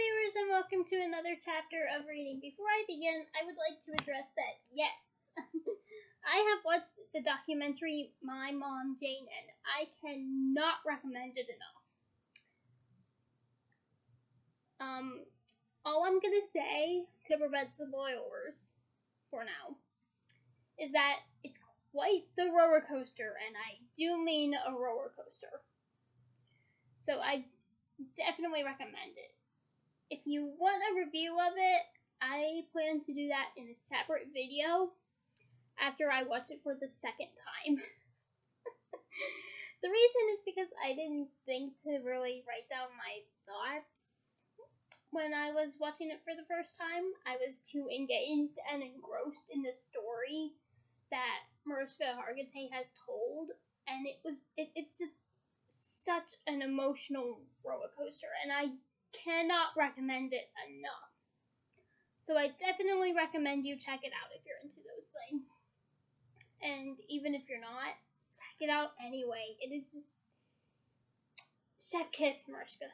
viewers, and welcome to another chapter of reading. Before I begin, I would like to address that, yes, I have watched the documentary My Mom Jayne, and I cannot recommend it enough. All I'm gonna say to prevent spoilers, for now, is that it's quite the roller coaster, and I do mean a roller coaster. So I definitely recommend it. If you want a review of it, I plan to do that in a separate video after I watch it for the second time. The reason is because I didn't think to really write down my thoughts when I was watching it for the first time. I was too engaged and engrossed in the story that Mariska Hargitay has told, and it's just such an emotional roller coaster, and I cannot recommend it enough. So I definitely recommend you check it out if you're into those things. And even if you're not, check it out anyway. It is just chef kiss, Mariska.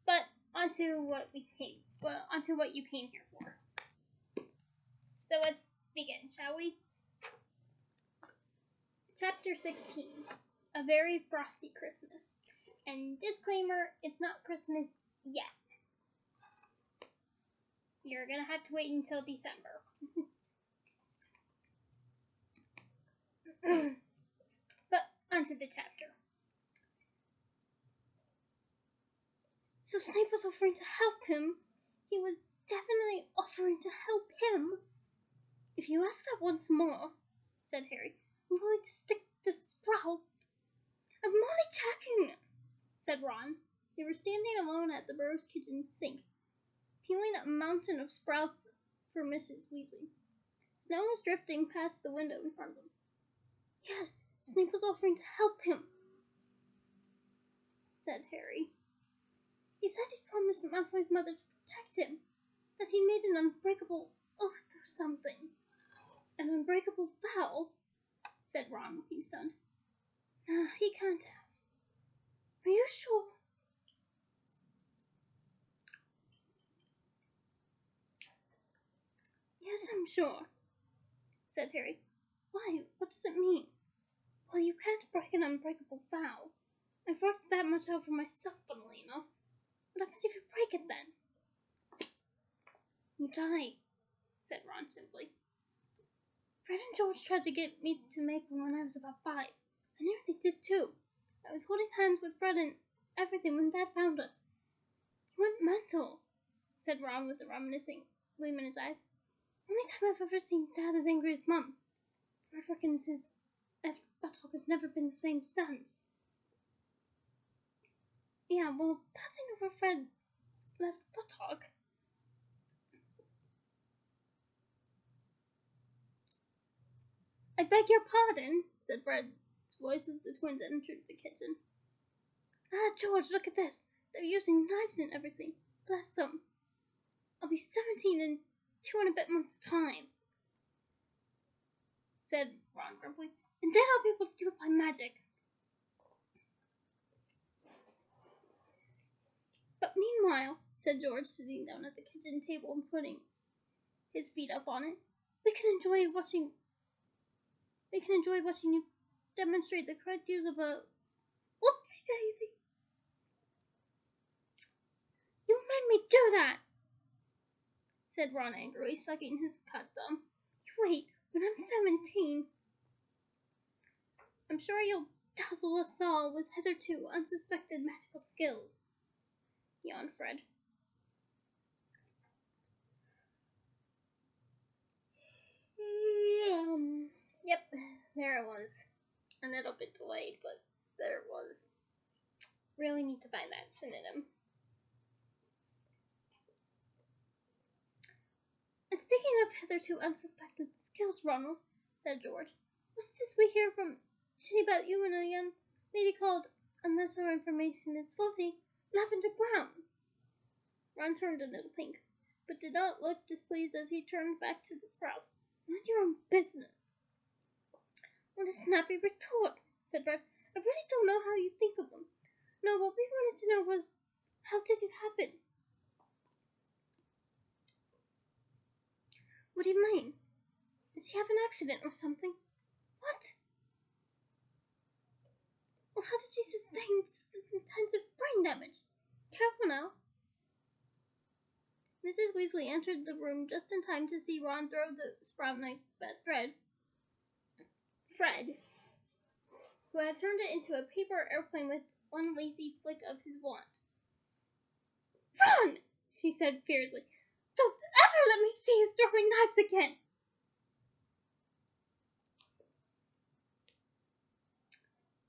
But onto what you came here for. So let's begin, shall we? Chapter 16. A Very Frosty Christmas. And disclaimer, it's not Christmas yet. You're gonna have to wait until December. But onto the chapter. So Snape was offering to help him. He was definitely offering to help him. If you ask that once more, said Harry, I'm going to stick the sprout. I'm only checking, said Ron. They were standing alone at the Burrow's kitchen sink, peeling a mountain of sprouts for Mrs. Weasley. Snow was drifting past the window in front of them. Yes, Snape was offering to help him, said Harry. He said he'd promised Malfoy's mother to protect him, that he made an unbreakable oath or something. An unbreakable vow, said Ron, looking stunned. No, he can't have. Are you sure? Yes, I'm sure, said Harry. Why? What does it mean? Well, you can't break an unbreakable vow. I've worked that much out for myself, funnily enough. What happens if you break it then? You die, said Ron simply. Fred and George tried to get me to make one when I was about 5. I nearly did too. I was holding hands with Fred and everything when Dad found us. He went mental, said Ron with a reminiscing gleam in his eyes. Only time I've ever seen Dad as angry as Mum. Fred reckons his left buttock has never been the same since. Yeah, well, passing over Fred's left buttock. I beg your pardon, said Fred's voice as the twins entered the kitchen. Ah, George, look at this. They're using knives and everything. Bless them. I'll be 17 in 2 and a bit months' time, said Ron grumpily, and then I'll be able to do it by magic. But meanwhile, said George, sitting down at the kitchen table and putting his feet up on it, we can enjoy watching you demonstrate the correct use of a whoopsie daisy. You made me do that, said Ron angrily, sucking his cut thumb. Wait, when I'm 17, I'm sure you'll dazzle us all with hitherto unsuspected magical skills, yawned Fred. Yep, there it was. A little bit delayed, but there it was. Really need to find that synonym. And speaking of hitherto unsuspected skills, Ronald, said George, what's this we hear from Ginny about you and a young lady called, unless our information is faulty, Lavender Brown? Ron turned a little pink, but did not look displeased as he turned back to the sprouts. Mind your own business. What a snappy retort, said Fred. I really don't know how you think of them. No, what we wanted to know was, how did it happen? What do you mean? Did she have an accident or something? What? Well, how did she sustain intensive brain damage? Careful now. Mrs. Weasley entered the room just in time to see Ron throw the sprout knife at Fred, who had turned it into a paper airplane with one lazy flick of his wand. Ron! She said fiercely. Don't ever let me see you throwing knives again!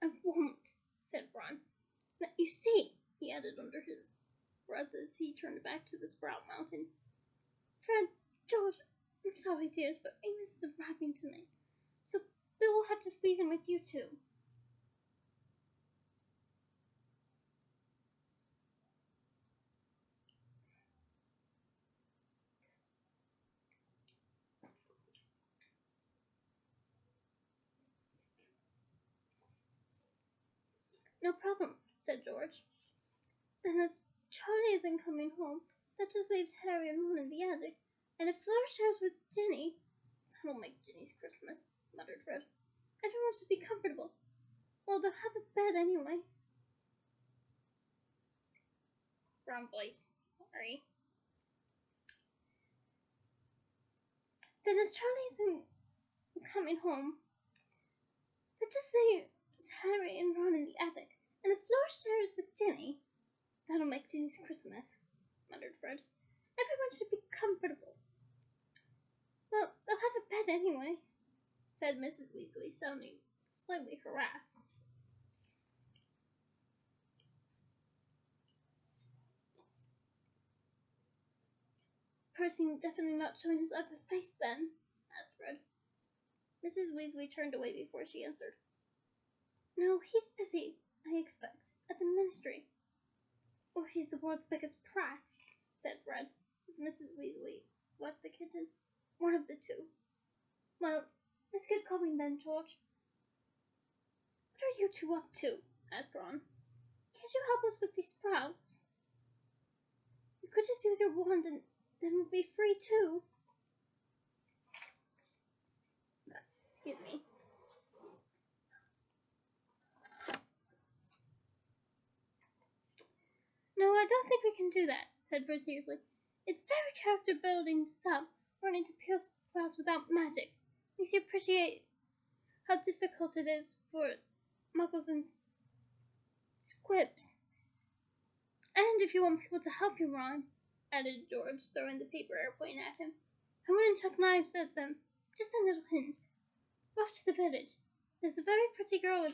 I won't, said Ron. Let you see, he added under his breath as he turned back to the Sprout Mountain. Fred, George, I'm sorry, dears, but Amos is arriving tonight, so Bill will have to squeeze in with you two. No problem, said George. Then as Charlie isn't coming home, that just leaves Harry and Ron in the attic, and if Fleur shares with Ginny, that'll make Ginny's Christmas, muttered Fred. Everyone should be comfortable. Well, they'll have a bed anyway. Wrong voice. Sorry. Then as Charlie isn't coming home, that just leaves Harry and Ron in the attic, and if Fleur shares with Ginny, that'll make Ginny's Christmas, muttered Fred. Everyone should be comfortable. Well, they'll have a bed anyway, said Mrs. Weasley, sounding slightly harassed. Percy definitely not showing his ugly face then, asked Fred. Mrs. Weasley turned away before she answered. No, he's busy, I expect, at the ministry. Or he's the world's biggest prat, said Fred, as Mrs. Weasley wept the kitten. One of the two. Well, let's get going then, George. What are you two up to? Asked Ron. Can't you help us with these sprouts? You could just use your wand and then we'll be free too. Excuse me. No, I don't think we can do that, said Fred seriously. It's very character building stuff, learning to peel sprouts without magic. Makes you appreciate how difficult it is for muggles and squibs. And if you want people to help you, Ron, added George, throwing the paper airplane at him, I wouldn't chuck knives at them. Just a little hint. We're off to the village. There's a very pretty girl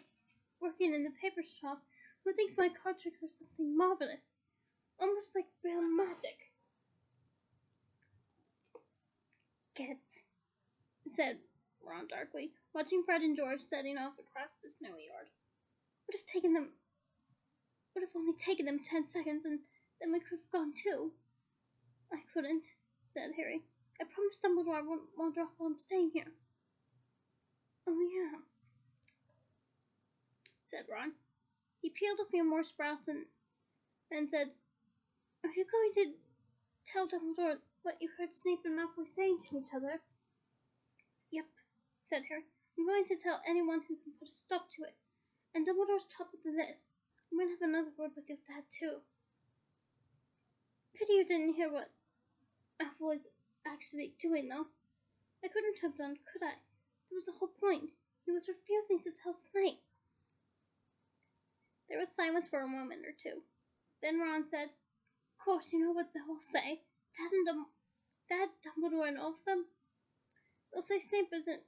working in the paper shop who thinks my card tricks are something marvelous, almost like real magic. Get, said Ron darkly, watching Fred and George setting off across the snowy yard. Would have only taken them 10 seconds, and then we could have gone too. I couldn't, said Harry. I promised Dumbledore I wouldn't wander off while I'm staying here. Oh, yeah, said Ron. He peeled a few more sprouts and then said, Are you going to tell Dumbledore what you heard Snape and Malfoy saying to each other? Yep, said Harry. I'm going to tell anyone who can put a stop to it. And Dumbledore's top of the list. I'm going to have another word with your dad, too. Pity you didn't hear what Malfoy's actually doing, though. I couldn't have done, could I? That was the whole point. He was refusing to tell Snape. There was silence for a moment or two. Then Ron said, Of course, you know what they'll all say. Dad, Dumbledore, and all of them. They'll say Snape isn't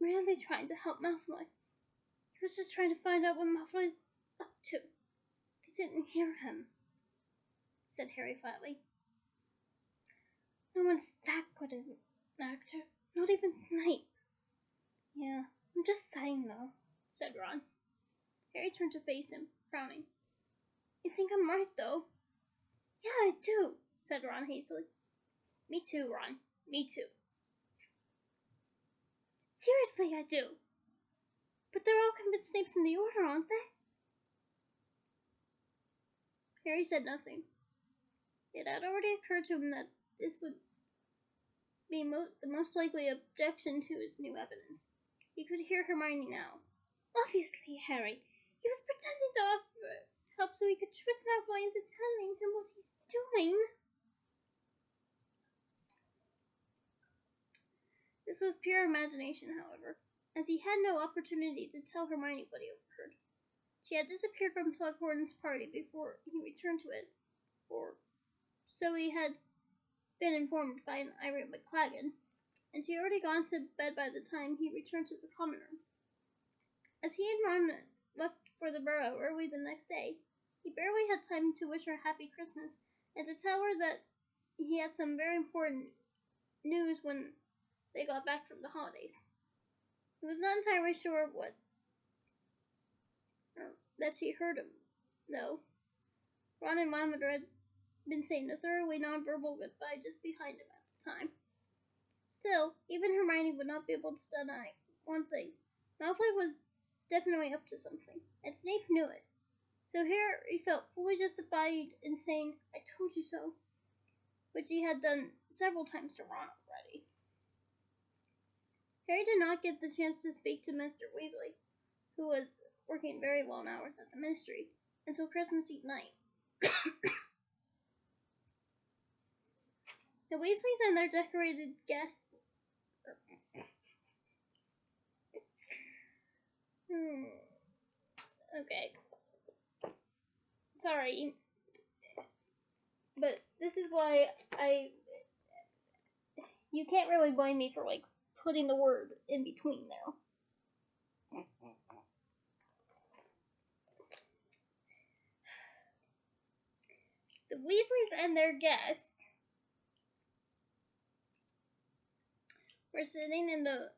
really trying to help Malfoy. He was just trying to find out what Malfoy's up to. They didn't hear him, said Harry flatly. No one's that good an actor. Not even Snape. Yeah, I'm just saying, though, said Ron. Harry turned to face him, frowning. You think I'm right, though? Yeah, I do, said Ron hastily. Me too, Ron. Me too. Seriously, I do. But they're all convinced Snape's in the Order, aren't they? Harry said nothing. It had already occurred to him that this would be the most likely objection to his new evidence. He could hear Hermione now. Obviously, Harry. He was pretending to offer help so he could trick Malfoy into telling him what he's doing. This was pure imagination, however, as he had no opportunity to tell Hermione what he overheard. She had disappeared from Slughorn's party before he returned to it, or so he had been informed by an irate McLaggen, and she had already gone to bed by the time he returned to the common room. As he and Ron left for the Burrow early the next day, he barely had time to wish her a happy Christmas and to tell her that he had some very important news when they got back from the holidays. He was not entirely sure what that she heard him, though. Ron and Lavender had been saying a thoroughly non-verbal goodbye just behind him at the time. Still, even Hermione would not be able to deny one thing. Malfoy was definitely up to something, and Snape knew it. So here he felt fully justified in saying, "I told you so," which he had done several times to Ron already. Harry did not get the chance to speak to Mr. Weasley, who was working very long hours at the Ministry, until Christmas Eve night. The Weasleys and their decorated guests Okay. Sorry. But this is why you can't really blame me for, like, putting the word in between there. The Weasleys and their guest were sitting in the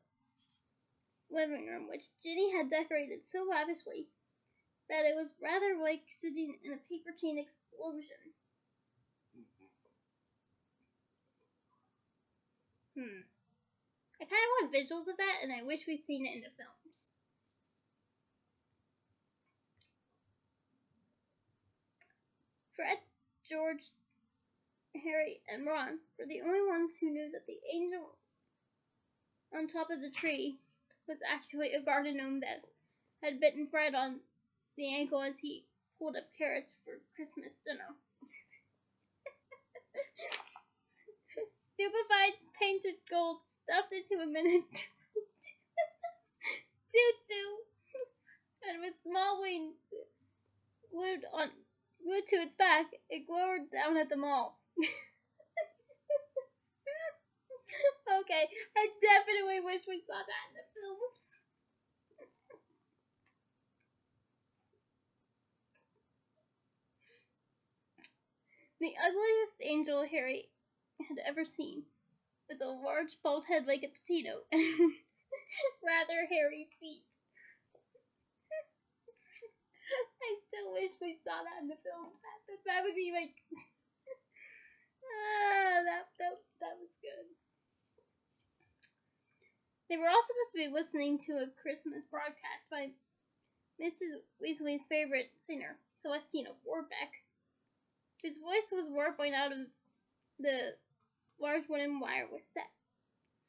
living room, which Ginny had decorated so lavishly that it was rather like sitting in a paper chain explosion. I kind of want visuals of that, and I wish we'd seen it in the films. Fred, George, Harry, and Ron were the only ones who knew that the angel on top of the tree was actually a garden gnome that had bitten Fred on the ankle as he pulled up carrots for Christmas dinner. Stupefied, painted gold, stuffed into a miniature tutu, and with small wings glued to its back, it glowered down at them all. Okay, I definitely wish we saw that in the films. The ugliest angel Harry had ever seen, with a large bald head like a potato and rather hairy feet. I still wish we saw that in the films. That would be like, that was good. They were all supposed to be listening to a Christmas broadcast by Mrs. Weasley's favorite singer, Celestina Warbeck, whose voice was warbling out of the large wooden wireless set.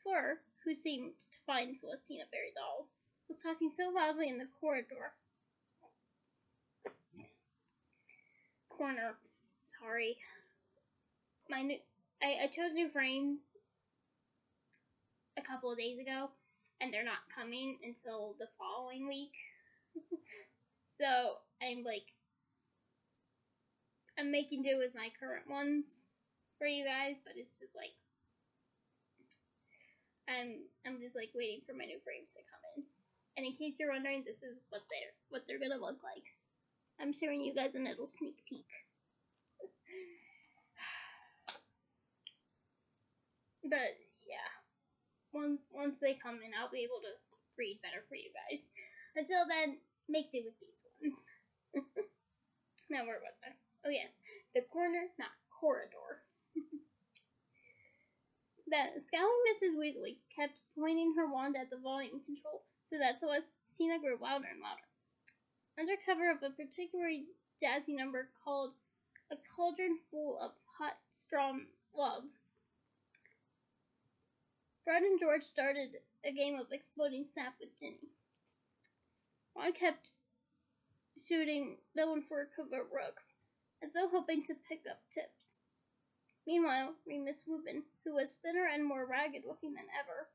Fleur, who seemed to find Celestina very dull, was talking so loudly in the corner. Sorry. I chose new frames a couple of days ago, and they're not coming until the following week. So I'm making do with my current ones for you guys, but it's just like I'm just like waiting for my new frames to come in. And in case you're wondering, this is what they're gonna look like. I'm showing you guys a little sneak peek. But yeah, once they come in, I'll be able to read better for you guys. Until then, make do with these ones. Now where was I? Oh yes, the corner, not corridor. The scowling Mrs. Weasley kept pointing her wand at the volume control so that Celestina grew louder and louder. Under cover of a particularly jazzy number called "A Cauldron Full of Hot Strong Love," Fred and George started a game of exploding snap with Ginny. Ron kept shooting Bill and Fleur covert rooks, as though hoping to pick up tips. Meanwhile, Remus Lupin, who was thinner and more ragged-looking than ever,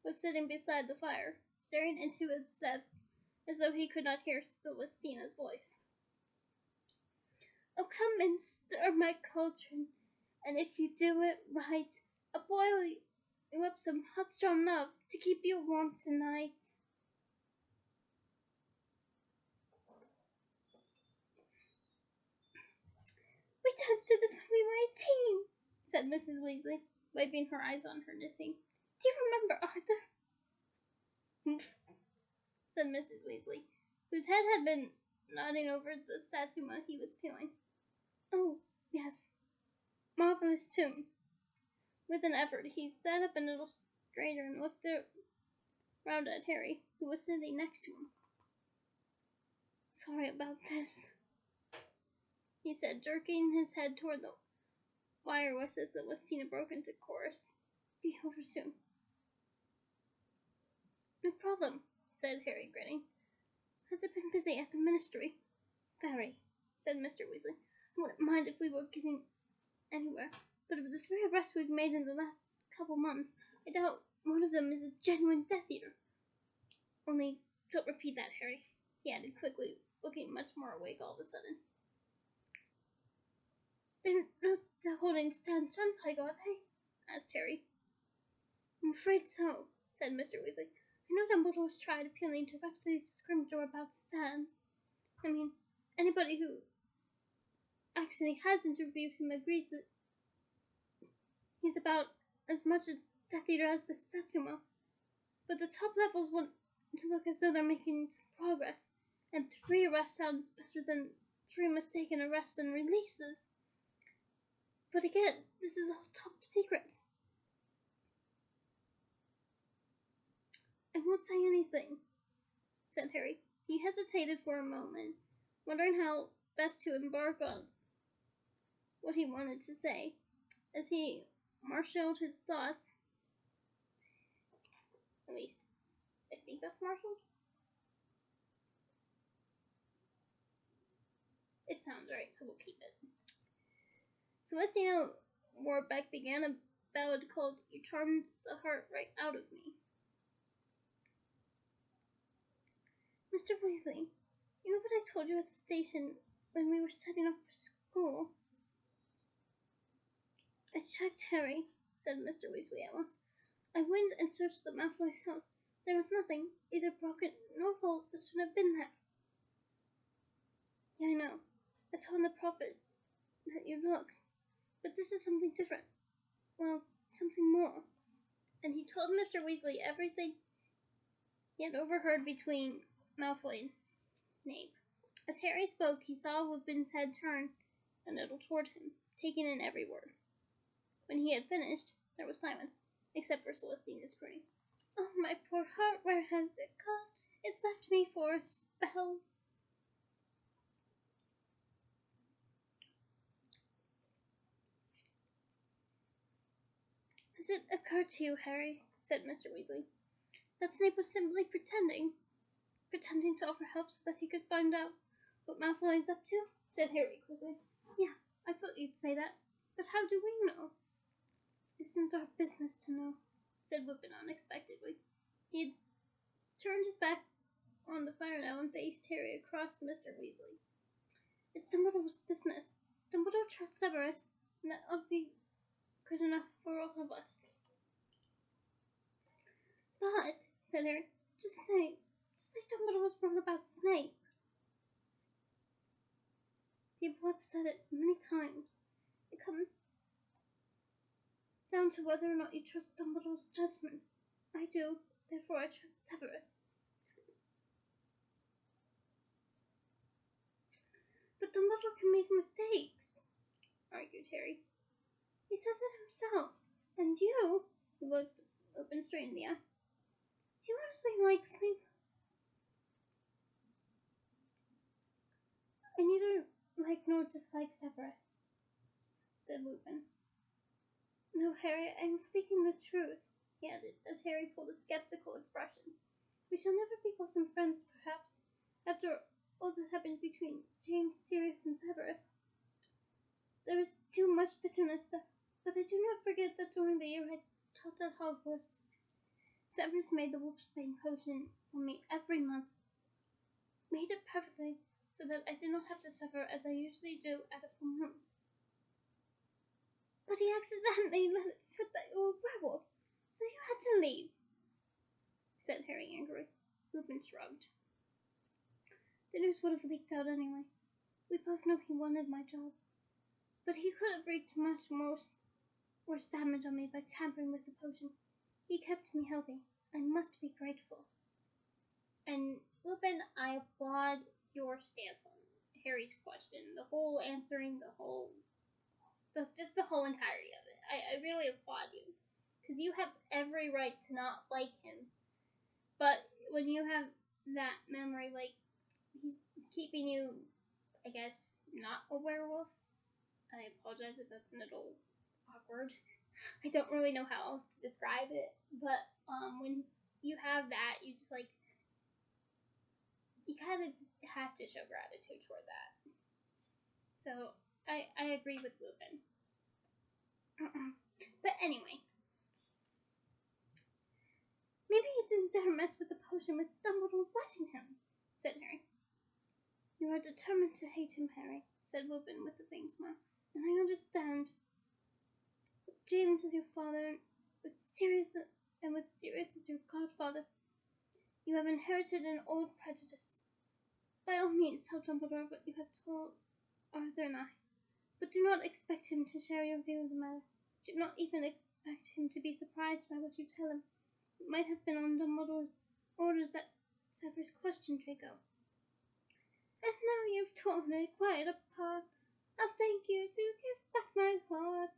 was sitting beside the fire, staring into its depths as though he could not hear Celestina's voice. "Oh, come and stir my cauldron, and if you do it right, I'll boil you up some hot strong love to keep you warm tonight." "We danced to this when we were 18, said Mrs. Weasley, wiping her eyes on her knitting. "Do you remember, Arthur?" "Humph," said Mrs. Weasley, whose head had been nodding over the satsuma he was peeling. "Oh, yes. Marvelous tune." With an effort, he sat up a little straighter and looked round at Harry, who was sitting next to him. "Sorry about this," he said, jerking his head toward the wireless as Celestina broke into chorus. "Be over soon." "No problem," said Harry, grinning. "Has it been busy at the ministry?" "Very," said Mr. Weasley. "I wouldn't mind if we were getting anywhere, but of the 3 arrests we've made in the last couple months, I doubt one of them is a genuine Death Eater. Only, don't repeat that, Harry," he added quickly, looking much more awake all of a sudden. "They're not still holding Stan Shunpike, are they?" asked Harry. "I'm afraid so," said Mr. Weasley. "I know Dumbledore's tried appealing directly to Scrimgeour about the stand. I mean, anybody who actually has interviewed him agrees that he's about as much a Death Eater as the Satsuma. But the top levels want to look as though they're making some progress, and 3 arrests sounds better than 3 mistaken arrests and releases. But again, this is all top secret." "I won't say anything," said Harry. He hesitated for a moment, wondering how best to embark on what he wanted to say. As he marshalled his thoughts, at least I think that's marshalled. It sounds right, so we'll keep it. Celestina Warbeck began a ballad called "You Charmed the Heart Right Out of Me." "Mr. Weasley, you know what I told you at the station when we were setting off for school?" "I checked, Harry," said Mr. Weasley at once. "I went and searched the Malfoy's house. There was nothing, either broken nor whole, that should have been there." "Yeah, I know. I saw in the prophet that you'd look. But this is something different. Well, something more." And he told Mr. Weasley everything he had overheard between Malfoy and Snape. As Harry spoke, he saw Lupin's head turn a little toward him, taking in every word. When he had finished, there was silence, except for Celestina's crooning. "Oh, my poor heart, where has it gone? It's left me for a spell." "Has it occurred to you, Harry," said Mr. Weasley, "that Snape was simply pretending to offer help so that he could find out what Malfoy is up to?" said Harry quickly. "Yeah, I thought you'd say that. But how do we know?" "It isn't our business to know," said Lupin unexpectedly. He had turned his back on the fire now and faced Harry across Mr. Weasley. "It's Dumbledore's business. Dumbledore trusts Severus, and that ought to be good enough for all of us." "But," said Harry, just say Dumbledore was wrong about Snape." "People have said it many times. It comes down to whether or not you trust Dumbledore's judgment. I do, therefore I trust Severus." "But Dumbledore can make mistakes," argued Harry. "He says it himself. And you," he looked Lupin straight in the eye, "do you honestly like Snape?" "I neither like nor dislike Severus," said Lupin. "No, Harry, I am speaking the truth. he added, as Harry pulled a skeptical expression. We shall never be bosom friends, perhaps, after all that happened between James, Sirius, and Severus. There is too much bitterness there, but I do not forget that during the year I taught at Hogwarts, Severus made the wolfsbane potion for me every month. Made it perfectly, so that I did not have to suffer as I usually do at a full moon. But he accidentally let it slip that you were a werewolf, so you had to leave, said Harry angrily. Lupin shrugged. The news would have leaked out anyway. We both know he wanted my job, but he could have wreaked much worse damage on me by tampering with the potion. He kept me healthy. I must be grateful. And Lupin, I applaud your stance on Harry's question. The whole answering, just the whole entirety of it. I really applaud you. Because you have every right to not like him. But when you have that memory, like, he's keeping you, I guess, not a werewolf. I apologize if that's a little awkward. I don't really know how else to describe it. But when you have that, you just, like, you kind of have to show gratitude toward that. So, I agree with Lupin. But anyway. Maybe he didn't dare mess with the potion with Dumbledore watching him, said Harry. You are determined to hate him, Harry, said Lupin with a faint smile. And I understand. James is your father, and with Sirius as your godfather. You have inherited an old prejudice. By all means, tell Dumbledore what you have told Arthur and I. But do not expect him to share your view of the matter. Do not even expect him to be surprised by what you tell him. It might have been on Dumbledore's orders that Severus questioned Draco. And now you've torn it quite apart. I'll thank you to give back my heart.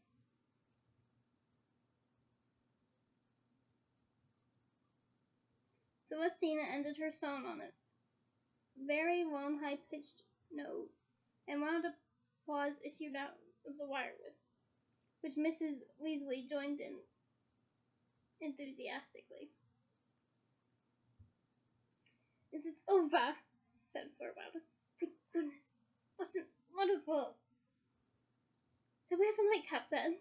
Celestina ended her song on a very long, high-pitched note, and wound up applause issued out of the wireless, which Mrs. Weasley joined in enthusiastically. It's over, said Fleur loudly. Thank goodness. Wasn't wonderful. Shall we have a nightcap then?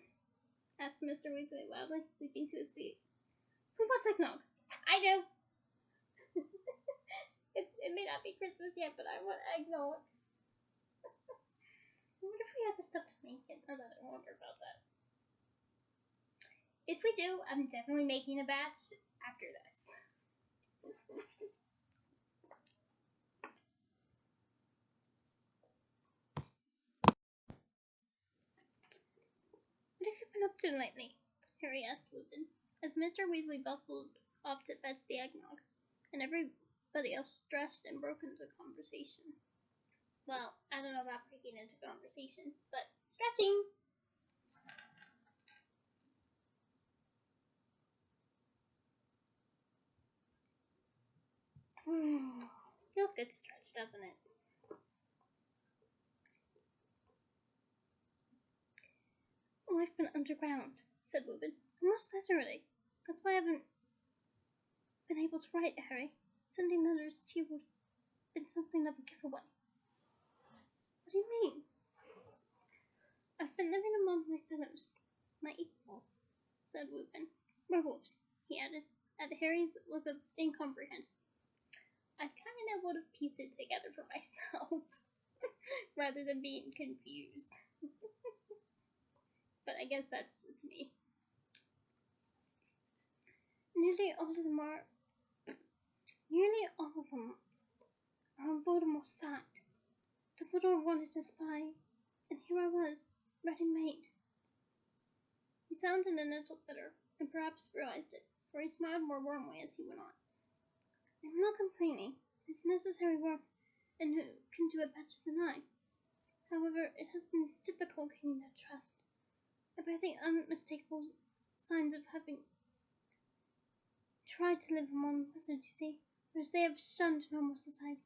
Asked Mr. Weasley loudly, leaping to his feet. Who wants eggnog? I do. It may not be Christmas yet, but I want eggnog. What if we had the stuff to make it? Now that I wonder about that. If we do, I'm definitely making a batch after this. What have you been up to lately? Harry asked Lupin, as Mr. Weasley bustled off to fetch the eggnog, and everybody else stretched and broke into conversation. Well, I don't know about breaking into conversation, but stretching! Feels good to stretch, doesn't it? Oh, I've been underground, said Lupin. Almost literally. That's why I haven't been able to write, Harry. Sending letters to you would have been something of a giveaway. What do you mean? I've been living among my fellows, my equals, said Lupin. Werewolves, he added, at Harry's look of incomprehension. I kind of would have pieced it together for myself, rather than being confused. But I guess that's just me. Nearly all of them are on Voldemort's side. Dumbledore wanted to spy, and here I was, ready-made. He sounded a little bitter, and perhaps realized it, for he smiled more warmly as he went on. I'm not complaining. It's necessary work, and who can do it better than I? However, it has been difficult gaining their trust, and by the unmistakable signs of having tried to live among wizards, you see, whereas they have shunned normal society,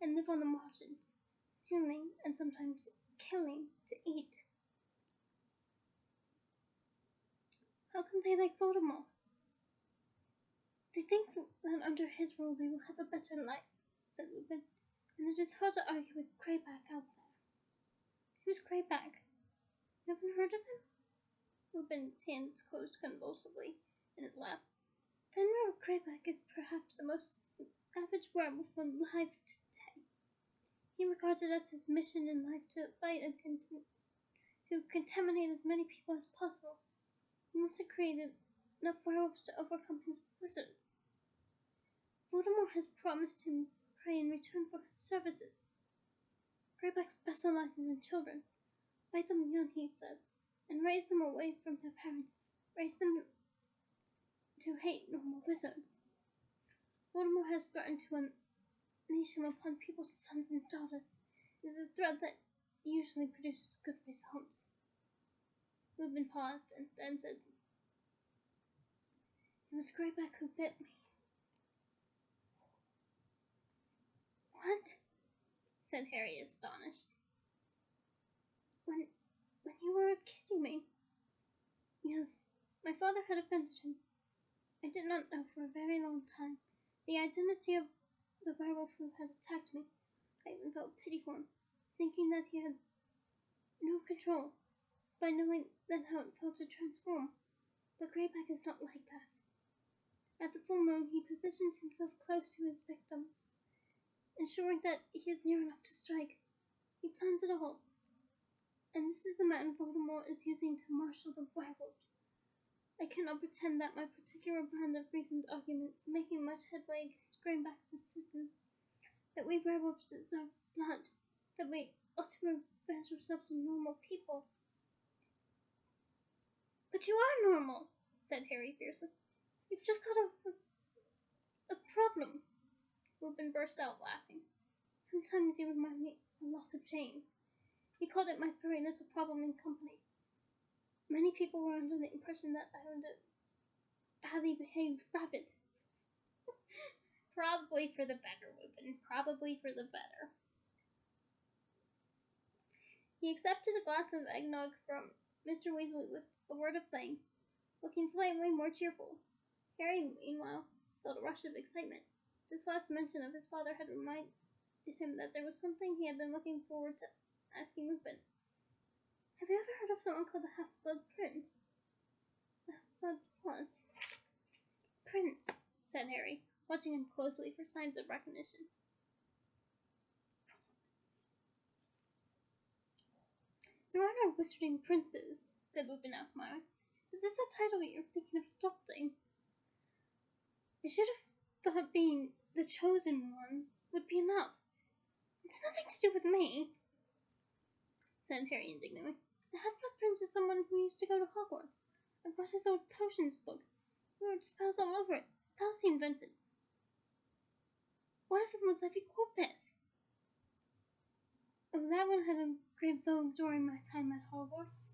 and live on the margins, stealing and sometimes killing to eat. How can they like Voldemort? I think that under his rule they will have a better life, said Lupin, and it is hard to argue with Greyback out there. Who's Greyback? You haven't heard of him? Lupin's hands closed convulsively in his lap. Fenrir Greyback is perhaps the most savage werewolf alive today. He regards it as his mission in life to fight and to contaminate as many people as possible. He must have created enough werewolves to overcome his wizards. Voldemort has promised him prey in return for his services. Greyback specializes in children. Fight them young, he says, and raise them away from their parents. Raise them to hate normal wizards. Voldemort has threatened to unleash him upon people's sons and daughters. It is a threat that usually produces good results. Lupin paused and then said, "It was Greyback who bit me." "What?" said Harry, astonished. When you were a kid, you mean?" "Yes, my father had offended him. I did not know for a very long time the identity of the werewolf who had attacked me. I even felt pity for him, thinking that he had no control, by knowing then how it felt to transform. But Greyback is not like that. At the full moon, he positions himself close to his victims, ensuring that he is near enough to strike. He plans it all. And this is the man Voldemort is using to marshal the werewolves. I cannot pretend that my particular brand of recent arguments making much headway against Greyback's assistance, that we werewolves deserve blood, that we ought to revenge ourselves on normal people." "But you are normal," said Harry fiercely. "You've just got a problem." Lupin burst out laughing. "Sometimes you remind me a lot of James. He called it my very little problem in company. Many people were under the impression that I owned a badly behaved rabbit." "Probably for the better, Lupin. Probably for the better." He accepted a glass of eggnog from Mr. Weasley with a word of thanks, looking slightly more cheerful. Harry, meanwhile, felt a rush of excitement. This last mention of his father had reminded him that there was something he had been looking forward to asking Lupin. "Have you ever heard of someone called the Half-Blood Prince?" "The Half-Blood what?" "Prince," said Harry, watching him closely for signs of recognition. "There are no wizarding princes," said Lupin, now smiling. "Is this a title you're thinking of adopting?" "I should have thought being the chosen one would be enough." "It's nothing to do with me," said Harry indignantly. "The Half-Blood Prince is someone who used to go to Hogwarts. I've got his old potions book. There were spells all over it, spells he invented. One of them was Levi Corpus. Oh, that one had a great vogue during my time at Hogwarts,"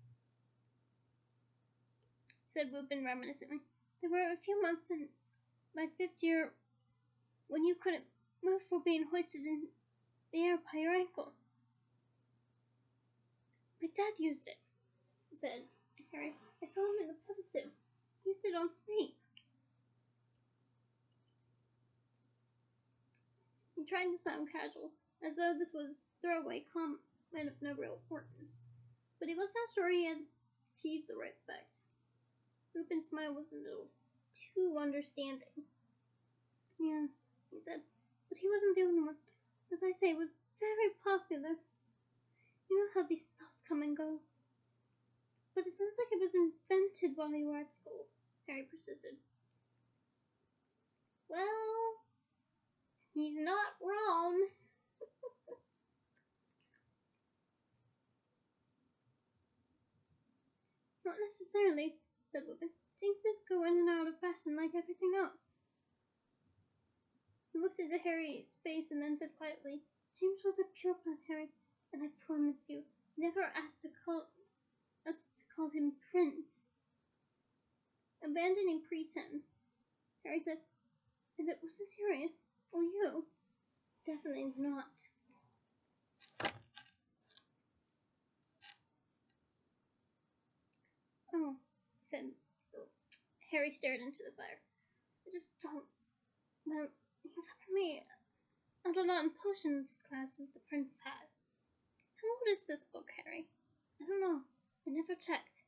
said Lupin reminiscently. "There were a few months in my 5th year when you couldn't move for being hoisted in the air by your ankle." "My dad used it," said Harry. "I saw him in the pensive. He used it on Snape." He tried to sound casual, as though this was a throwaway comment of no real importance, but he was not sure he had achieved the right effect. Lupin's smile was a little too understanding. "Yes," he said, "but he wasn't the only one. As I say, it was very popular. You know how these spells come and go." "But it sounds like it was invented while you were at school," Harry persisted. "Well, he's not wrong." "Not necessarily," said Lupin. "Jinxes go in and out of fashion like everything else." He looked into Harry's face and then said quietly, "James was a pureblood, Harry, and I promise you, never asked us to call him Prince." Abandoning pretense, Harry said, "If it wasn't serious, or you?" "Definitely not." "Oh," said Harry, stared into the fire. "I just don't Well, except for me, I don't know in potions classes the prince has. How old is this book, Harry? I don't know. I never checked.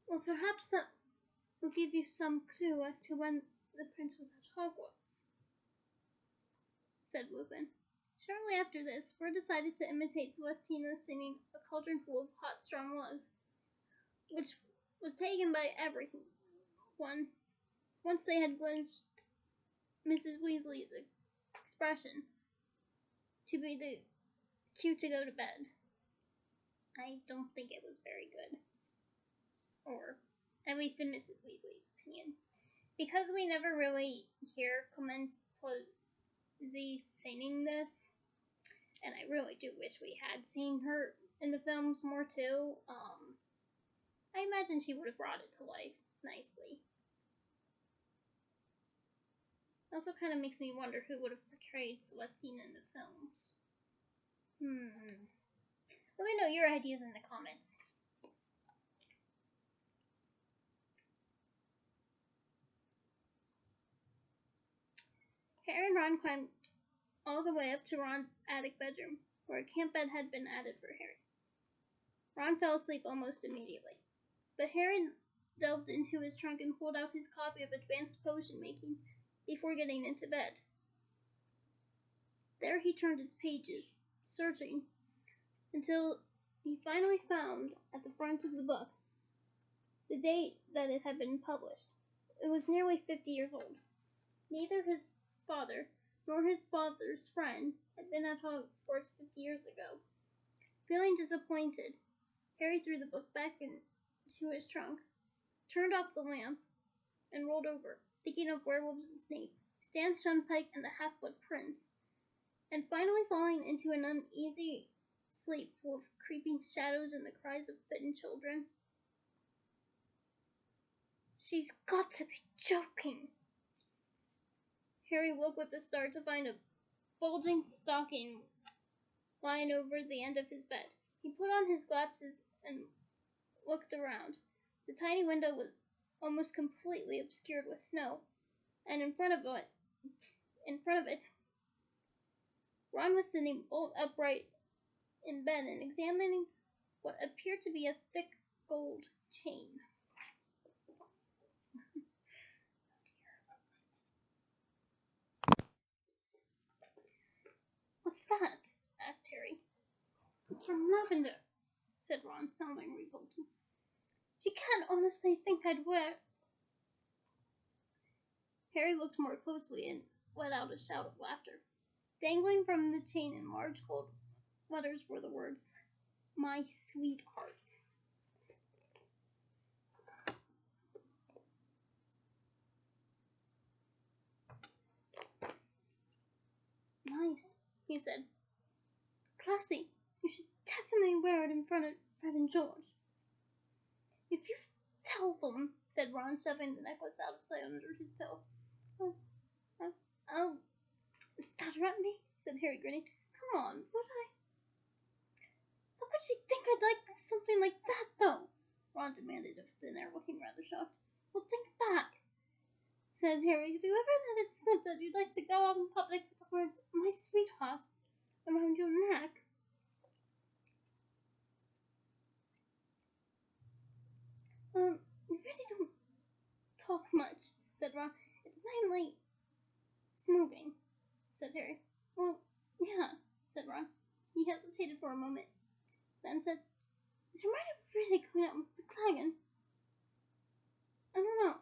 Well, perhaps that will give you some clue as to when the prince was at Hogwarts, said Lupin. Shortly after this, Fleur decided to imitate Celestina singing A Cauldron Full of Hot Strong Love, which was taken by everyone once they had glimpsed Mrs. Weasley's expression to be the cue to go to bed. I don't think it was very good. Or, at least in Mrs. Weasley's opinion. Because we never really hear Clemence Posey singing this, and I really do wish we had seen her in the films more too, I imagine she would have brought it to life nicely. It also kind of makes me wonder who would have portrayed Celestina in the films. Let me know your ideas in the comments. Harry and Ron climbed all the way up to Ron's attic bedroom, where a camp bed had been added for Harry. Ron fell asleep almost immediately, but Harry delved into his trunk and pulled out his copy of Advanced Potion Making before getting into bed. There he turned its pages, searching, until he finally found, at the front of the book, the date that it had been published. It was nearly 50 years old. Neither his father nor his father's friends had been at Hogwarts 50 years ago. Feeling disappointed, Harry threw the book back into his trunk, turned off the lamp, and rolled over, thinking of werewolves and Snape, Stan Shunpike and the Half-Blood Prince, and finally falling into an uneasy sleep full of creeping shadows and the cries of bitten children. She's got to be joking! Harry woke with a start to find a bulging stocking lying over the end of his bed. He put on his glasses and looked around. The tiny window was almost completely obscured with snow, and in front of it, Ron was sitting bolt upright in bed and examining what appeared to be a thick gold chain. What's that? Asked Harry. It's from Lavender, said Ron, sounding revolted. She can't honestly think I'd wear it. Harry looked more closely and let out a shout of laughter. Dangling from the chain in large gold letters were the words, My Sweetheart. Nice, he said. Classy. You should definitely wear it in front of Fred and George. If you tell them, said Ron, shoving the necklace out of sight under his pillow. Oh, stutter at me, said Harry, grinning. Come on, would I? How could she think I'd like something like that, though? Ron demanded of thin air, looking rather shocked. Well, think back, said Harry. Have you ever let it slip that you'd like to go out in public with the words, My Sweetheart, around your neck? You really don't talk much, said Ron. It's mainly snooping, said Harry. Well, yeah, said Ron. He hesitated for a moment, then said, Is your mind really going out with the Clagon? I don't know,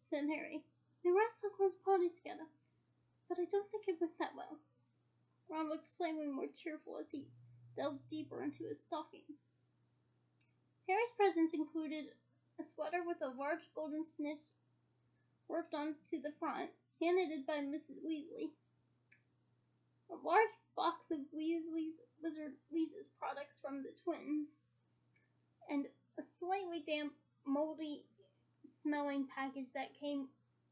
said Harry. They were at Slughorn's party together, but I don't think it went that well. Ron looked slightly more cheerful as he delved deeper into his stocking. Harry's presents included a sweater with a large golden snitch worked onto the front, handed by Mrs. Weasley, a large box of Wizard Weez's products from the twins, and a slightly damp, moldy smelling package that came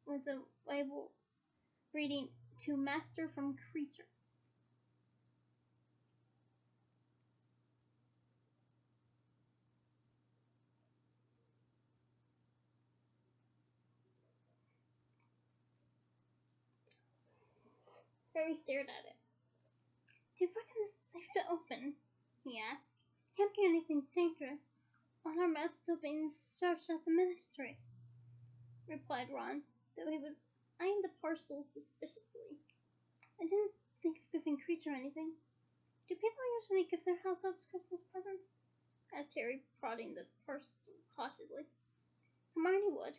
with a label reading, To Master from Creature. Harry stared at it. "Do you reckon this is safe to open?" he asked. "Can't be anything dangerous. On our mouths still being searched at the ministry," replied Ron, though he was eyeing the parcel suspiciously. "I didn't think of giving Creature anything. Do people usually give their house elves Christmas presents?" asked Harry, prodding the parcel cautiously. "Hermione would,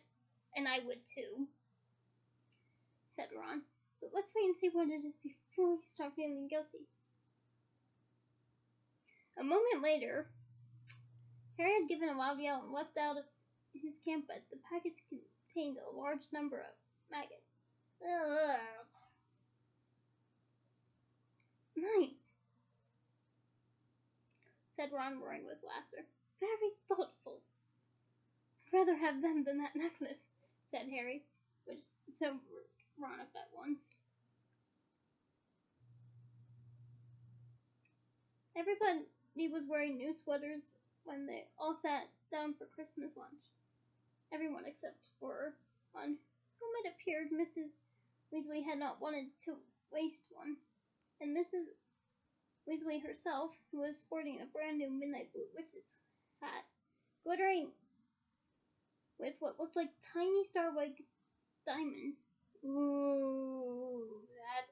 and I would too," said Ron. "But let's wait and see what it is before you start feeling guilty." A moment later, Harry had given a loud yell and leapt out of his camp bed. The package contained a large number of maggots. "Ugh." "Nice," said Ron, roaring with laughter. "Very thoughtful." "I'd rather have them than that necklace," said Harry, which sobered Ron up at once. Everybody was wearing new sweaters when they all sat down for Christmas lunch. Everyone except for one, whom it appeared Mrs. Weasley had not wanted to waste one, and Mrs. Weasley herself, who was sporting a brand new midnight blue witch's hat, glittering with what looked like tiny star-like diamonds. Ooh, that.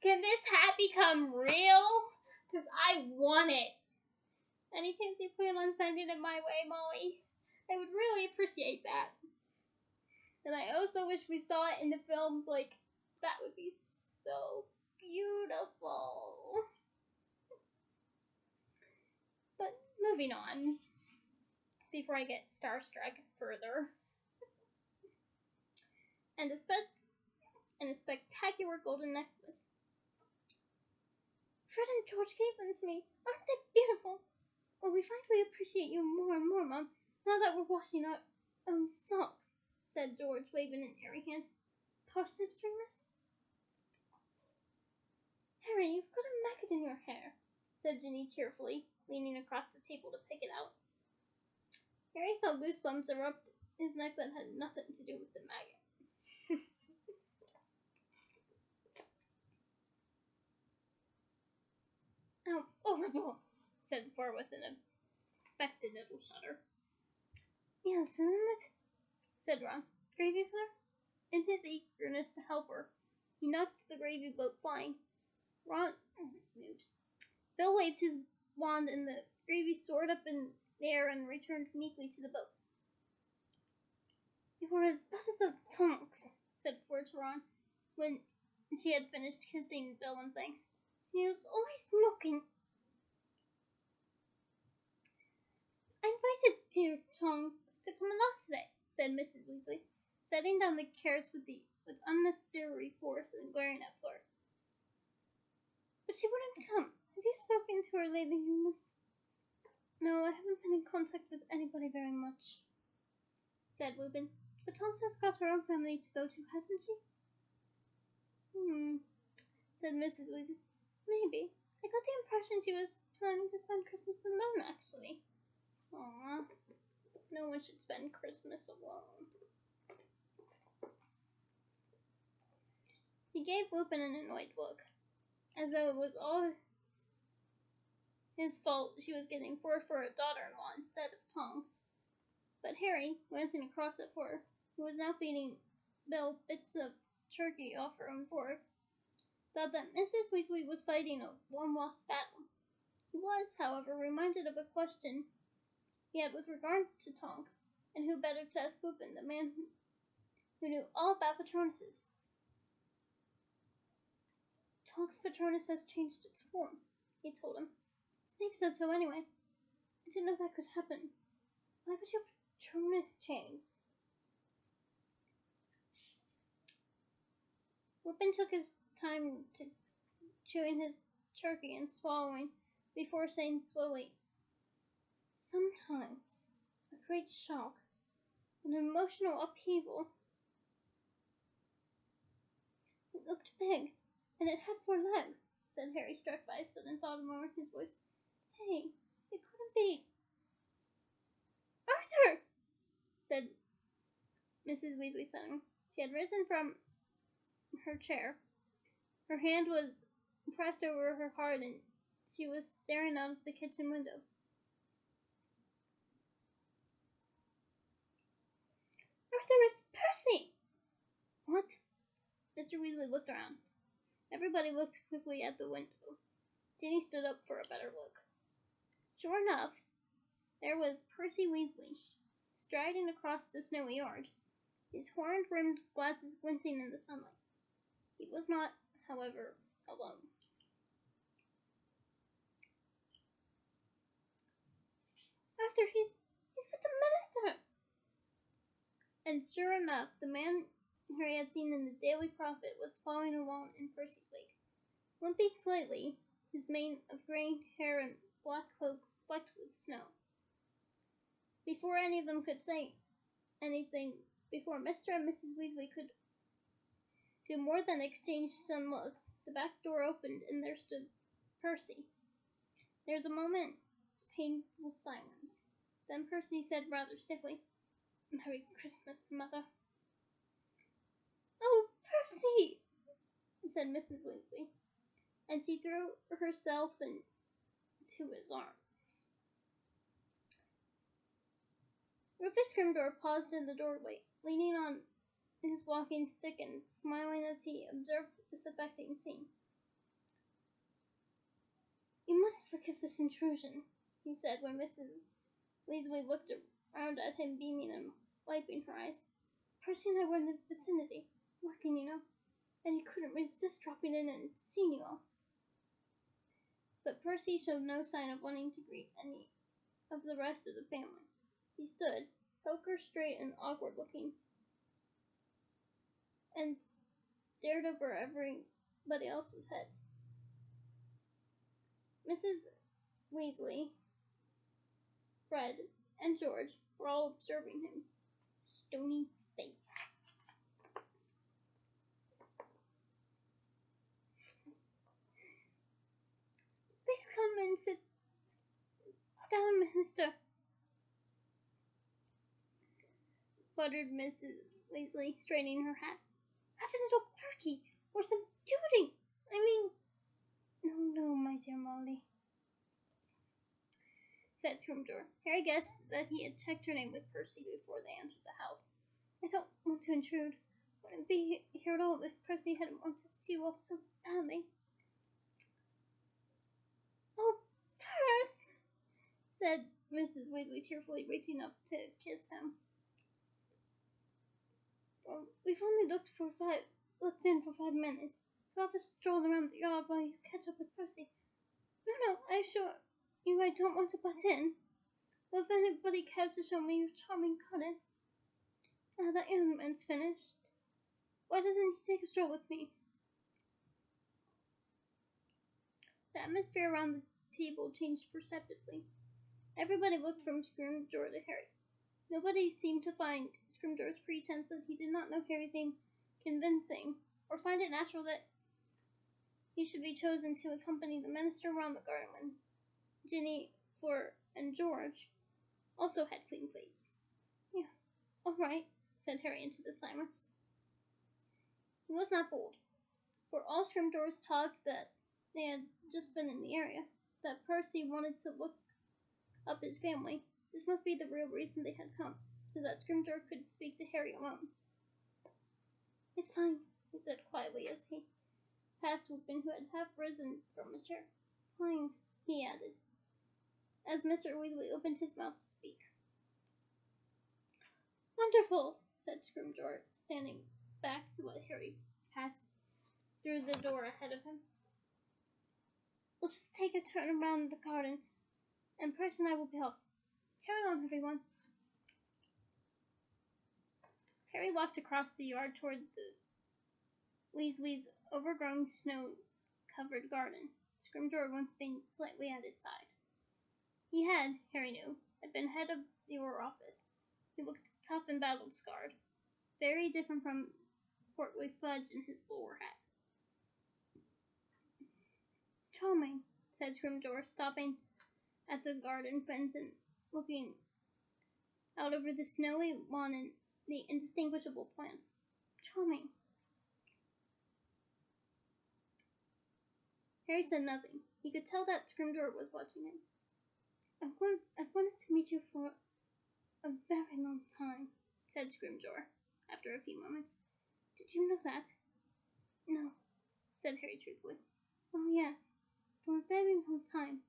Can this hat become real? Because I want it. Any chance you plan on sending it my way, Molly? I would really appreciate that. And I also wish we saw it in the films. Like, that would be so beautiful. But moving on, before I get starstruck further. And a spectacular golden necklace. "Fred and George gave them to me. Aren't they beautiful? Well, we find we appreciate you more and more, Mom, now that we're washing our own socks," said George, waving an airy hand. "Parsnip string, miss?" "Harry, you've got a maggot in your hair," said Ginny cheerfully, leaning across the table to pick it out. Harry felt goosebumps erupt his neck that had nothing to do with the maggot. "Oh, horrible," said Fleur with an affected little shudder. "Yes, isn't it?" said Ron. "Gravy, Fleur?" In his eagerness to help her, he knocked the gravy boat flying. Bill waved his wand and the gravy soared up in the air and returned meekly to the boat. "You were as bad as the Tonks," said Fleur to Ron, when she had finished kissing Bill in thanks. "She was always knocking." "I invited dear Tonks to come along today," said Mrs. Weasley, setting down the carrots with unnecessary force and glaring at Fleur. "But she wouldn't come. Have you spoken to her lately, Miss?" "No, I haven't been in contact with anybody very much," said Lupin. "But Tonks has got her own family to go to, hasn't she?" Said Mrs. Weasley. "Maybe. I got the impression she was planning to spend Christmas alone, actually." Aww. No one should spend Christmas alone. He gave Lupin an annoyed look, as though it was all his fault she was getting Fleur for a daughter-in-law instead of Tonks. But Harry, glancing across at Fleur, who was now feeding Bill bits of turkey off her own fork, thought that Mrs. Weasley was fighting a long-lost battle. He was, however, reminded of a question he had with regard to Tonks, and who better to ask Lupin, the man who knew all about Patronuses. "Tonks' Patronus has changed its form," he told him. "Snape said so anyway. I didn't know that could happen. Why would your Patronus change?" Lupin took his time to chewing his turkey and swallowing before saying slowly, "Sometimes a great shock, an emotional upheaval. It looked big, and it had 4 legs," said Harry, struck by a sudden thought of lowering his voice. "Hey, it couldn't be Arthur!" said Mrs. Weasley suddenly. She had risen from her chair. Her hand was pressed over her heart and she was staring out of the kitchen window. Arthur, it's Percy! What? Mr. Weasley looked around. Everybody looked quickly at the window. Ginny stood up for a better look. Sure enough, there was Percy Weasley, striding across the snowy yard, his horn-rimmed glasses glinting in the sunlight. He was not, however, alone. Arthur, he's with the minister! And sure enough, the man Harry had seen in the Daily Prophet was following along in Percy's wake. Limping slightly, his mane of grey hair and black cloak flecked with snow. Before any of them could say anything, before Mr. and Mrs. Weasley could do more than exchange some looks, the back door opened and there stood Percy. There was a moment's painful silence. Then Percy said rather stiffly, "Merry Christmas, Mother." "Oh, Percy!" said Mrs. Weasley, and she threw herself into his arms. Rufus Grimdor paused in the doorway, leaning on his walking stick and smiling as he observed this affecting scene. "You must forgive this intrusion," he said when Mrs. Weasley looked around at him, beaming and wiping her eyes. "Percy and I were in the vicinity, working, you know, and he couldn't resist dropping in and seeing you all." But Percy showed no sign of wanting to greet any of the rest of the family. He stood, poker straight and awkward looking, and stared over everybody else's heads. Mrs. Weasley, Fred, and George were all observing him, stony-faced. "Please come and sit down, Minister," fluttered Mrs. Weasley, straightening her hat. "Have a little turkey or some pudding. No, my dear Molly," said Scrimgeour. Harry guessed that he had checked her name with Percy before they entered the house. "I don't want to intrude. Wouldn't be here at all if Percy hadn't wanted to see you all so badly." "Oh, Percy," said Mrs. Weasley tearfully, reaching up to kiss him. "Well, we've only looked in for 5 minutes, so have a stroll around the yard while you catch up with Percy." No, I assure you I don't want to butt in. Well, if anybody cares to show me your charming garden, now that young man's finished, why doesn't he take a stroll with me?" The atmosphere around the table changed perceptibly. Everybody looked from Scrimgeour to Harry. Nobody seemed to find Scrimgeour's pretense that he did not know Harry's name convincing, or find it natural that he should be chosen to accompany the minister around the garden when Ginny, Fleur, and George also had clean plates. "Yeah, all right," said Harry into the silence. He was not bold, for all Scrimgeour's talk that they had just been in the area, that Percy wanted to look up his family. This must be the real reason they had come, so that Scrimgeour could speak to Harry alone. "It's fine," he said quietly as he passed Lupin, who had half risen from his chair. "Fine," he added, as Mr. Weasley opened his mouth to speak. "Wonderful," said Scrimgeour, standing back to let Harry pass through the door ahead of him. "We'll just take a turn around the garden, and Percy and I will be off. Carry on, everyone." Harry walked across the yard toward the Weasley's overgrown, snow-covered garden, Scrimgeour limping slightly at his side. He had, Harry knew, been head of the War Office. He looked tough and battle-scarred, very different from portly Fudge in his bowler hat. "Charming," said Scrimgeour, stopping at the garden fence and looking out over the snowy lawn and the indistinguishable plants. "Charming." Harry said nothing. He could tell that Scrimgeour was watching him. I've wanted to meet you for a very long time, said Scrimgeour, after a few moments. Did you know that? No, said Harry truthfully. Oh, yes, for a very long time.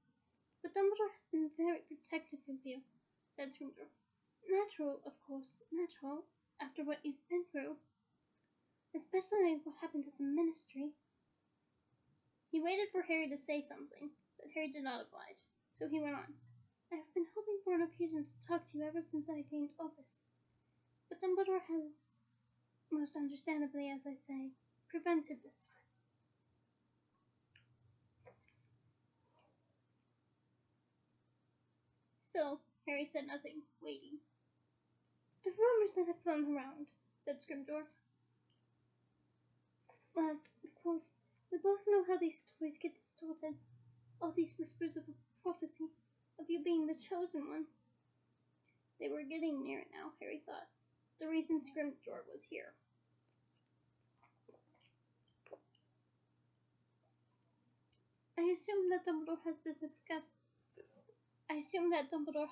But Dumbledore has been very protective of you, said Scrimgeour. Natural, of course, natural, after what you've been through. Especially what happened at the Ministry. He waited for Harry to say something, but Harry did not oblige, so he went on. I have been hoping for an occasion to talk to you ever since I gained office. But Dumbledore has, most understandably, as I say, prevented this. Still, Harry said nothing, waiting. The rumors that have flown around, said Scrimgeour. Well, of course, we both know how these stories get distorted. All these whispers of a prophecy, of you being the chosen one. They were getting near it now, Harry thought. The reason Scrimgeour was here. I assume that Dumbledore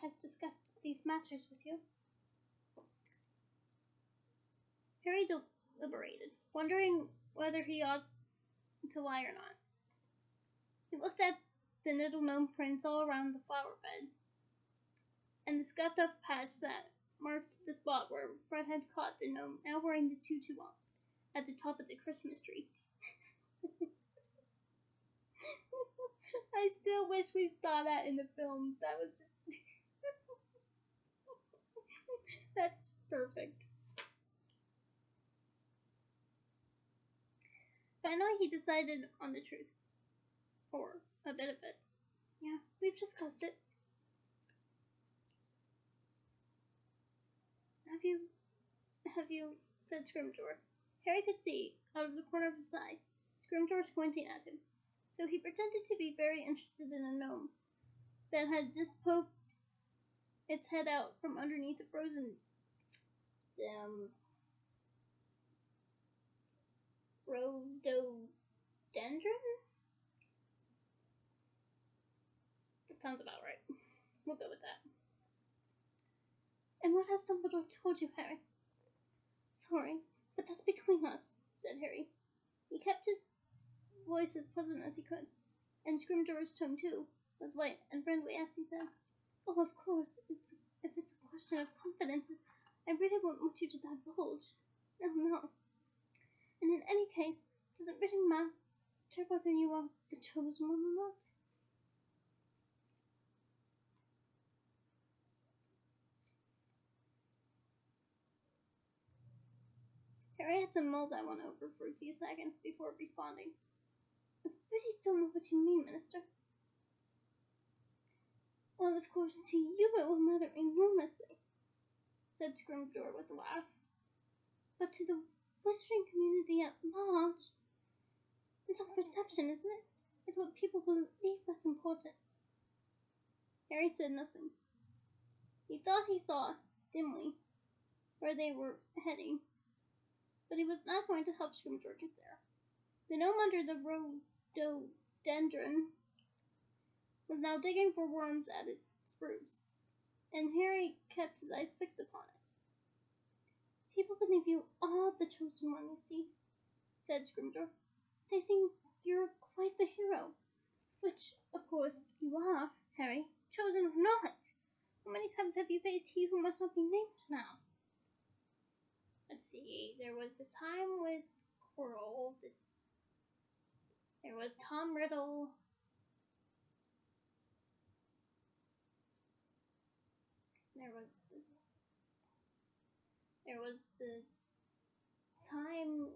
has discussed these matters with you. Harry deliberated, wondering whether he ought to lie or not. He looked at the little gnome prints all around the flower beds, and the scuffed up patch that marked the spot where Fred had caught the gnome now wearing the tutu at the top of the Christmas tree. I still wish we saw that in the films. That was that's just perfect. Finally, he decided on the truth. Or a bit of it. Yeah, we've discussed it. Have you, said Scrimgeour. Harry could see, out of the corner of his eye, Scrimgeour squinting at him. So he pretended to be very interested in a gnome that had just poked its head out from underneath a frozen rhododendron? That sounds about right. We'll go with that. And what has Dumbledore told you, Harry? Sorry, but that's between us, said Harry. He kept his voice as pleasant as he could, and Scrimgeour's tone, too, was light and friendly as he said, Oh, of course, if it's a question of confidences, I really won't want you to divulge. Oh, no. And in any case, does it really matter whether you are the chosen one or not? Harry had to mull that one over for a few seconds before responding. I really don't know what you mean, Minister. Well, of course, to you it will matter enormously, said Scrimgeour with a laugh. But to the Wizarding community at large, it's all perception, isn't it? It's what people believe that's important. Harry said nothing. He thought he saw, dimly, where they were heading, but he was not going to help Scrimgeour get there. The gnome under the rhododendron was now digging for worms at its roots, and Harry kept his eyes fixed upon it. People believe you are the chosen one, you see, said Scrimgeour. They think you're quite the hero, which, of course, you are, Harry, chosen or not. How many times have you faced he who must not be named now? Let's see, there was the time with Burrow, there was Tom Riddle, there was the time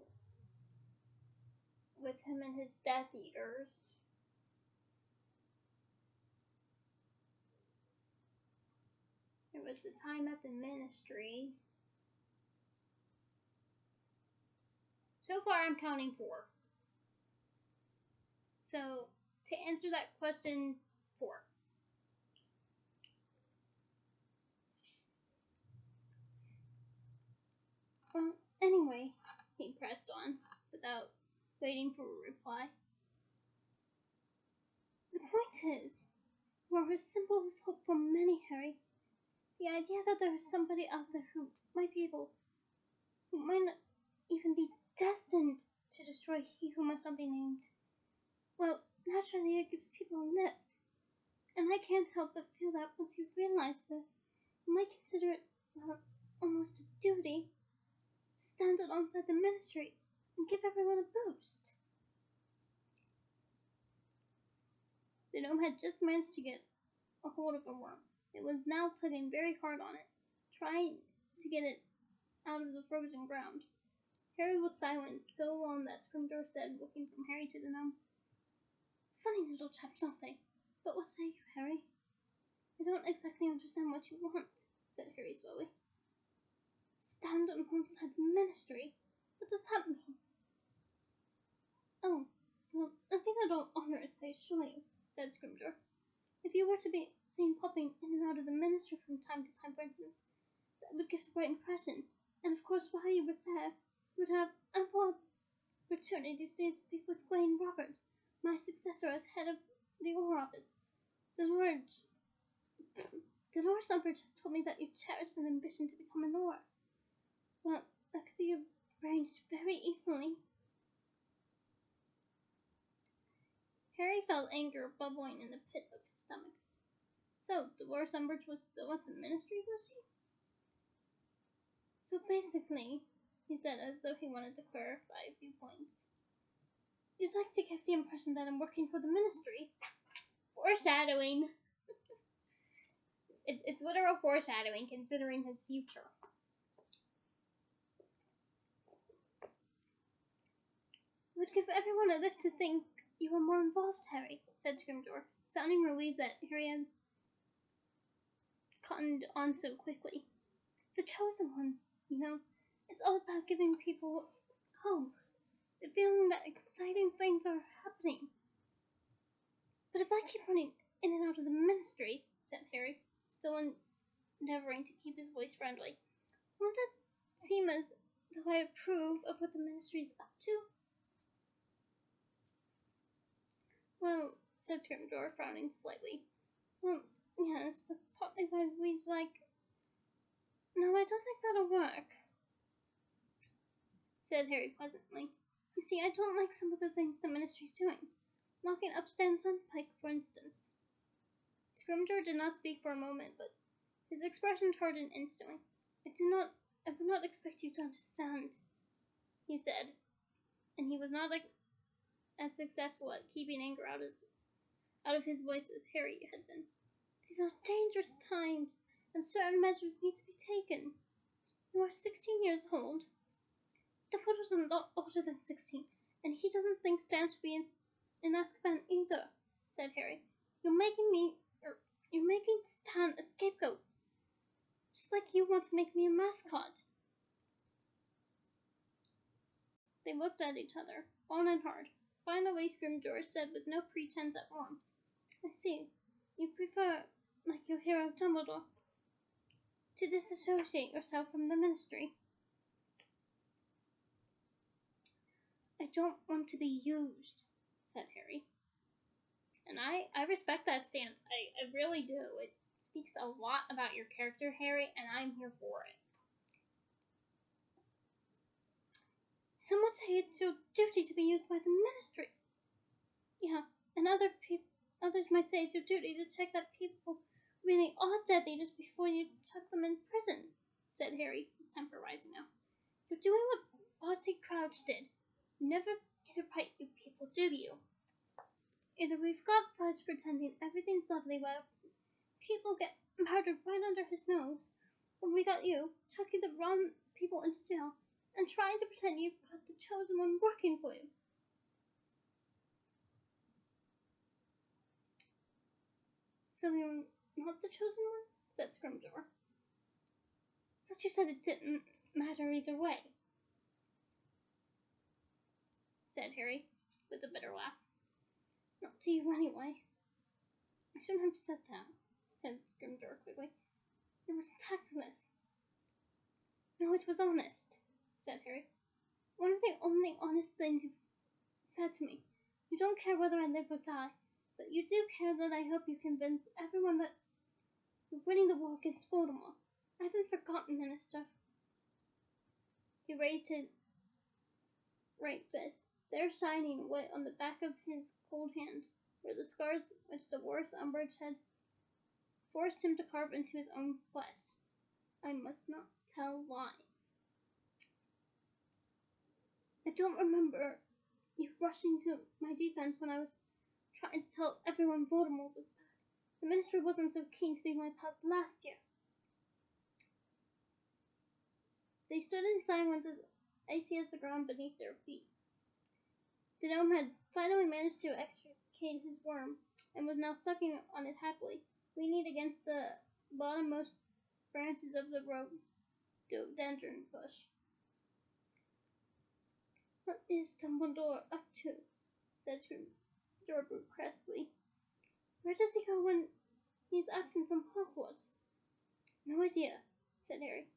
with him and his Death Eaters. There was the time at the Ministry. So far, I'm counting 4. So, to answer that question, 4. Anyway, he pressed on, without waiting for a reply. is. You are a symbol of hope for many, Harry. The idea that there is somebody out there who might be able, who might not even be destined to destroy he who must not be named. Well, naturally it gives people a lift. And I can't help but feel that once you realize this, you might consider it, well, almost a duty to stand alongside the ministry and give everyone a boost. The gnome had just managed to get a hold of a worm. It was now tugging very hard on it, trying to get it out of the frozen ground. Harry was silent so long that Scrimgeour said, looking from Harry to the gnome, "Funny little chaps, aren't they? But what say you, Harry?" "I don't exactly understand what you want," said Harry slowly. "Stand alongside the ministry? What does that mean?" "Oh, well, nothing at all onerous, I assure you," said Scrimgeour. "If you were to be seen popping in and out of the ministry from time to time, for instance, that would give the right impression. And of course, while you were there, you would have ample opportunities to speak with Gwaine Roberts, my successor as head of the War Office. Dolores Umbridge has told me that you cherish an ambition to become an Auror. Well, that could be arranged very easily." Harry felt anger bubbling in the pit of his stomach. So, Dolores Umbridge was still at the ministry, was she? "So basically," he said as though he wanted to clarify a few points, "you'd like to give the impression that I'm working for the ministry?" Foreshadowing. It's literal foreshadowing, considering his future. "It would give everyone a lift to think you were more involved, Harry," said Scrimgeour, sounding relieved that Harry had cottoned on so quickly. "The chosen one, you know, it's all about giving people hope, the feeling that exciting things are happening." "But if I keep running in and out of the ministry," said Harry, still endeavoring to keep his voice friendly, "won't that seem as though I approve of what the ministry's up to?" "Well," said Scrimgeour, frowning slightly, "well, yes, that's partly why we'd like—" "No, I don't think that'll work," said Harry pleasantly. "You see, I don't like some of the things the ministry's doing. Locking up Stanton Pike, for instance." Scrimgeour did not speak for a moment, but his expression hardened instantly. I would not expect you to understand," he said, and he was not as successful at keeping anger out of his voice as Harry had been. "These are dangerous times, and certain measures need to be taken. You are 16 years old. Dumbledore's a lot older than 16, and he doesn't think Stan should be in Azkaban either," said Harry. You're making Stan a scapegoat, just like you want to make me a mascot." They looked at each other, long and hard. Finally, Scrimgeour said with no pretense at warmth, "I see. You prefer, like your hero Dumbledore, to disassociate yourself from the ministry." "I don't want to be used," said Harry. And I respect that stance. I really do. It speaks a lot about your character, Harry, and I'm here for it. "Some would say it's your duty to be used by the ministry." "Yeah, and others might say it's your duty to check that people really are deadly just before you chuck them in prison," said Harry, his temper rising now. "You're doing what Barty Crouch did. You never get it right, you people, do you? Either we've got Fudge pretending everything's lovely while people get murdered right under his nose, or we got you chucking the wrong people into jail and trying to pretend you've got the chosen one working for you." "So you're not the chosen one?" said Scrimgeour. "I thought you said it didn't matter either way," said Harry, with a bitter laugh. "Not to you anyway." "I shouldn't have said that," said Scrimgeour quickly. "It was tactless." "No, it was honest," said Harry. "One of the only honest things you've said to me. You don't care whether I live or die, But you do care that I hope you convince everyone that you're winning the war against Voldemort. I haven't forgotten, Minister. He raised his right fist. There, shining white on the back of his cold hand, were the scars which the worst Umbridge had forced him to carve into his own flesh. I must not tell lies. I don't remember you rushing to my defense when I was trying to tell everyone Voldemort was back. The Minister wasn't so keen to be my pals last year. They stood in silence as icy as the ground beneath their feet. The gnome had finally managed to extricate his worm, and was now sucking on it happily, leaning against the bottommost branches of the rhododendron bush. What is Dumbledore up to? Said Scrooge crisply. Where does he go when he's absent from Hogwarts? No idea, said Harry.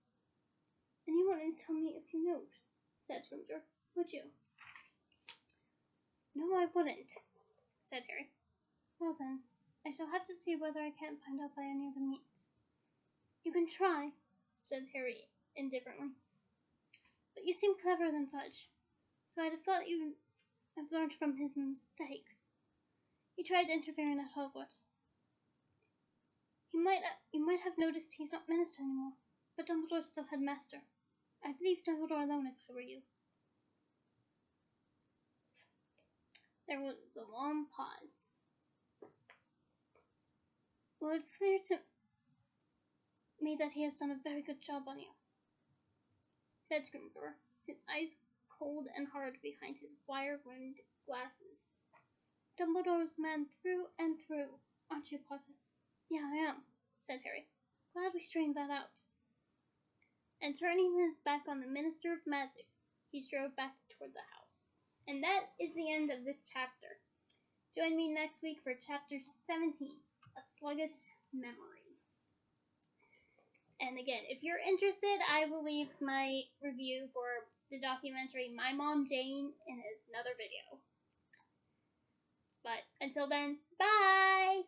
And you wouldn't tell me if you knew, said Scrooge. Would you? No, I wouldn't, said Harry. Well then, I shall have to see whether I can't find out by any other means. You can try, said Harry indifferently. But you seem cleverer than Fudge, so I'd have thought you'd have learned from his mistakes. He tried interfering at Hogwarts. You might have noticed he's not Minister anymore, but Dumbledore's still Headmaster. I'd leave Dumbledore alone if I were you. There was a long pause. Well, it's clear to me that he has done a very good job on you, said Scrimgeour, his eyes cold and hard behind his wire-rimmed glasses. Dumbledore's man through and through, aren't you, Potter? Yeah, I am, said Harry. Glad we straightened that out. And turning his back on the Minister of Magic, he strode back toward the house. And that is the end of this chapter. Join me next week for chapter 17, A Sluggish Memory. And again, if you're interested, I will leave my review for the documentary My Mom Jayne in another video. But until then, bye!